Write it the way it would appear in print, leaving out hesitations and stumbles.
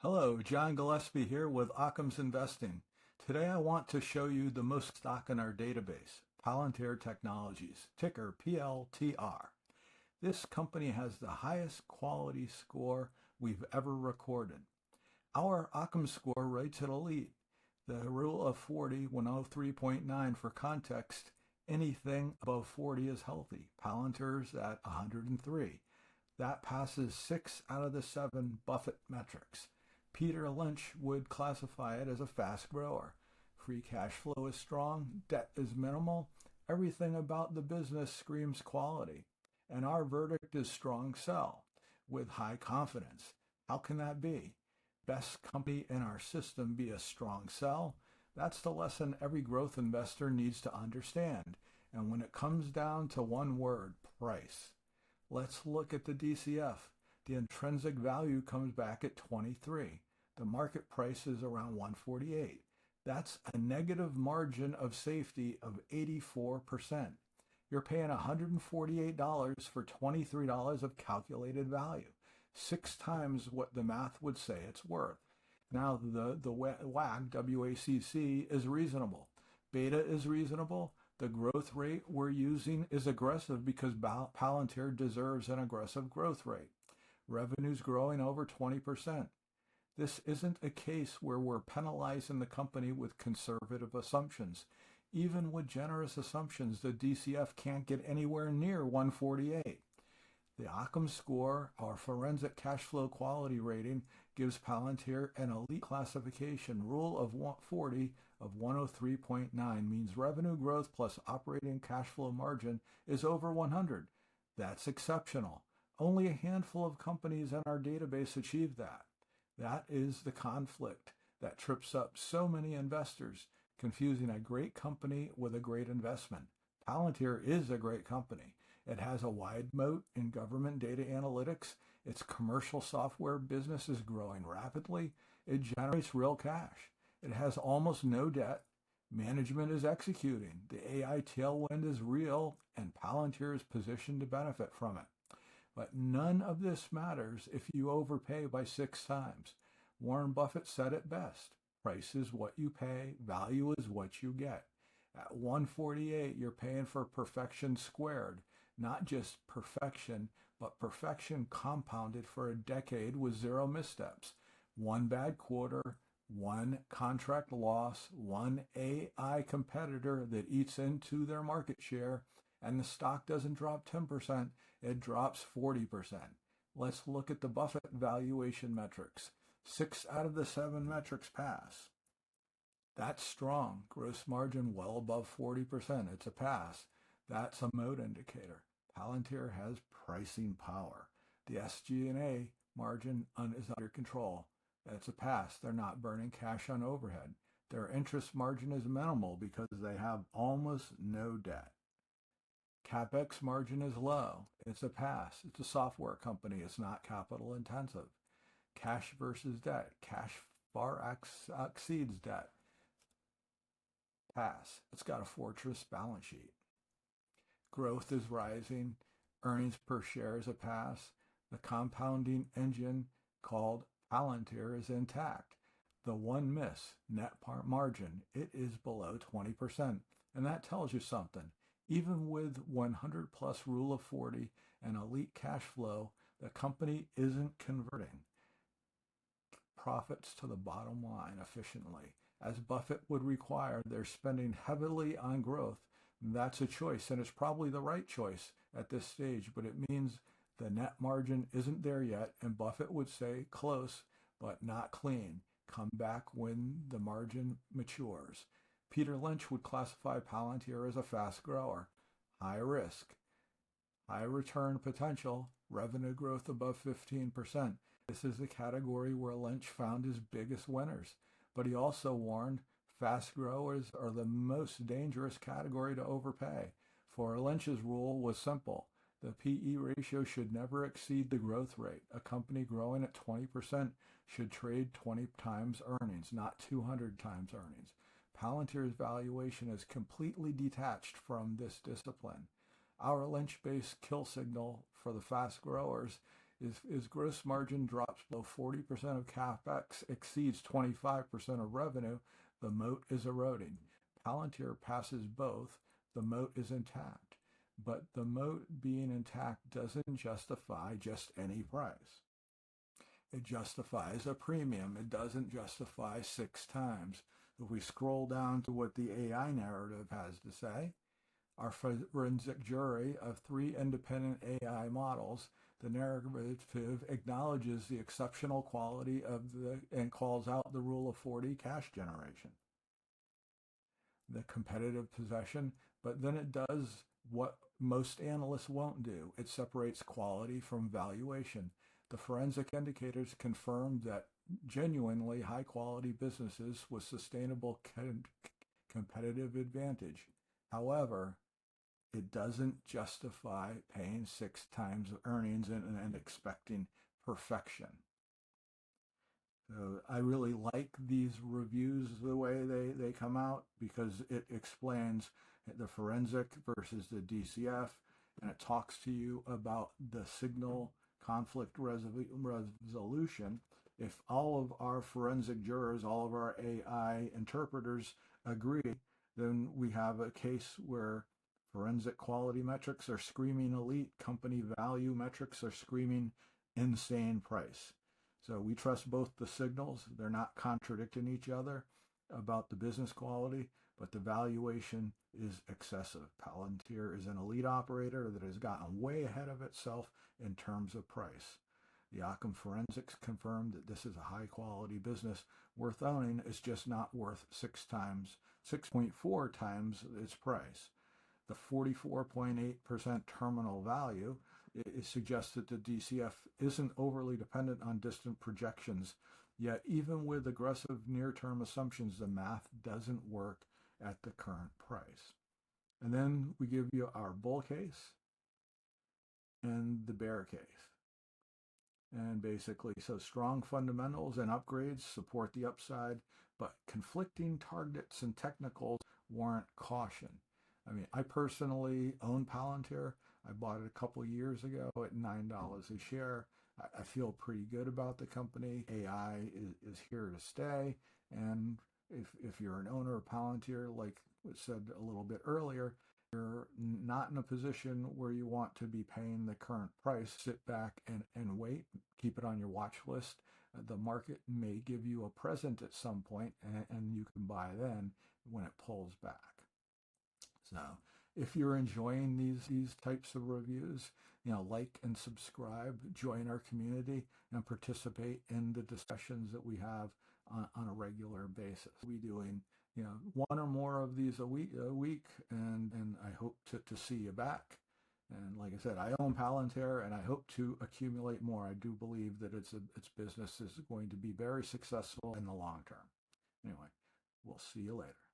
Hello, John Gillespie here with Occam's Investing. Today I want to show you the most stock in our database, Palantir Technologies, ticker PLTR. This company has the highest quality score we've ever recorded. Our Occam Score rates it elite. The rule of 40, 103.9 for context, anything above 40 is healthy. Palantir's at 103. That passes 6 out of the 7 Buffett metrics. Peter Lynch would classify it as a fast grower. Free cash flow is strong, debt is minimal, everything about the business screams quality. And our verdict is strong sell with high confidence. How can that be? Best company in our system be a strong sell? That's the lesson every growth investor needs to understand. And when it comes down to one word, price. Let's look at the DCF. The intrinsic value comes back at 23. The market price is around 148. That's a negative margin of safety of 84%. You're paying $148 for $23 of calculated value, 6 times what the math would say it's worth. Now the WACC, W-A-C-C, is reasonable. Beta is reasonable. The growth rate we're using is aggressive because Palantir deserves an aggressive growth rate. Revenue's growing over 20%. This isn't a case where we're penalizing the company with conservative assumptions. Even with generous assumptions, the DCF can't get anywhere near 148. The Occam Score, our forensic cash flow quality rating, gives Palantir an elite classification. Rule of 40 of 103.9 means revenue growth plus operating cash flow margin is over 100. That's exceptional. Only a handful of companies in our database achieve that. That is the conflict that trips up so many investors, confusing a great company with a great investment. Palantir is a great company. It has a wide moat in government data analytics. Its commercial software business is growing rapidly. It generates real cash. It has almost no debt. Management is executing. The AI tailwind is real, and Palantir is positioned to benefit from it. But none of this matters if you overpay by 6 times. Warren Buffett said it best. Price is what you pay. Value is what you get. At 148, you're paying for perfection squared. Not just perfection, but perfection compounded for a decade with 0 missteps. 1 bad quarter, 1 contract loss, 1 AI competitor that eats into their market share, and the stock doesn't drop 10%, it drops 40%. Let's look at the Buffett valuation metrics. 6 out of the 7 metrics pass. That's strong. Gross margin well above 40%. It's a pass. That's a mode indicator. Palantir has pricing power. The SG&A margin is under control. That's a pass. They're not burning cash on overhead. Their interest margin is minimal because they have almost no debt. CapEx margin is low. It's a pass. It's a software company. It's not capital intensive. Cash versus debt. Cash far exceeds debt. Pass. It's got a fortress balance sheet. Growth is rising. Earnings per share is a pass. The compounding engine called Palantir is intact. The one miss, net margin, it is below 20%. And that tells you something. Even with 100 plus rule of 40 and elite cash flow, the company isn't converting profits to the bottom line efficiently. As Buffett would require, they're spending heavily on growth. That's a choice, and it's probably the right choice at this stage, but it means the net margin isn't there yet, and Buffett would say close, but not clean. Come back when the margin matures. Peter Lynch would classify Palantir as a fast grower, high risk, high return potential, revenue growth above 15%. This is the category where Lynch found his biggest winners. But he also warned fast growers are the most dangerous category to overpay. For Lynch's rule was simple. The PE ratio should never exceed the growth rate. A company growing at 20% should trade 20 times earnings, not 200 times earnings. Palantir's valuation is completely detached from this discipline. Our Lynch-based kill signal for the fast growers Is gross margin drops below 40% of CapEx, exceeds 25% of revenue, the moat is eroding. Palantir passes both, the moat is intact. But the moat being intact doesn't justify just any price. It justifies a premium. It doesn't justify 6 times. If we scroll down to what the AI narrative has to say, our forensic jury of 3 independent AI models, the narrative acknowledges the exceptional quality of and calls out the rule of 40 cash generation, the competitive possession, but then it does what most analysts won't do. It separates quality from valuation. The forensic indicators confirm that genuinely high-quality businesses with sustainable competitive advantage. However, it doesn't justify paying 6 times earnings and expecting perfection. So I really like these reviews the way they come out, because it explains the forensic versus the DCF, and it talks to you about the signal conflict resolution. If all of our forensic jurors, all of our AI interpreters agree, then we have a case where forensic quality metrics are screaming elite, company value metrics are screaming insane price. So we trust both the signals. They're not contradicting each other about the business quality, but the valuation is excessive. Palantir is an elite operator that has gotten way ahead of itself in terms of price. The Occam forensics confirmed that this is a high quality business worth owning. It's just not worth 6.4 times its price. The 44.8% terminal value, it suggests that the DCF isn't overly dependent on distant projections, yet even with aggressive near-term assumptions, the math doesn't work at the current price. And then we give you our bull case and the bear case. And basically, so strong fundamentals and upgrades support the upside, but conflicting targets and technicals warrant caution. I mean, I personally own Palantir. I bought it a couple years ago at $9 a share. I feel pretty good about the company. AI is here to stay. And if you're an owner of Palantir, like was said a little bit earlier, you're not in a position where you want to be paying the current price. Sit back and wait. Keep it on your watch list. The market may give you a present at some point, and you can buy then when it pulls back. So if you're enjoying these types of reviews, like and subscribe, join our community, and participate in the discussions that we have on a regular basis. We're doing one or more of these a week, and I hope to see you back. And like I said, I own Palantir, and I hope to accumulate more. I do believe that its business is going to be very successful in the long term. Anyway, we'll see you later.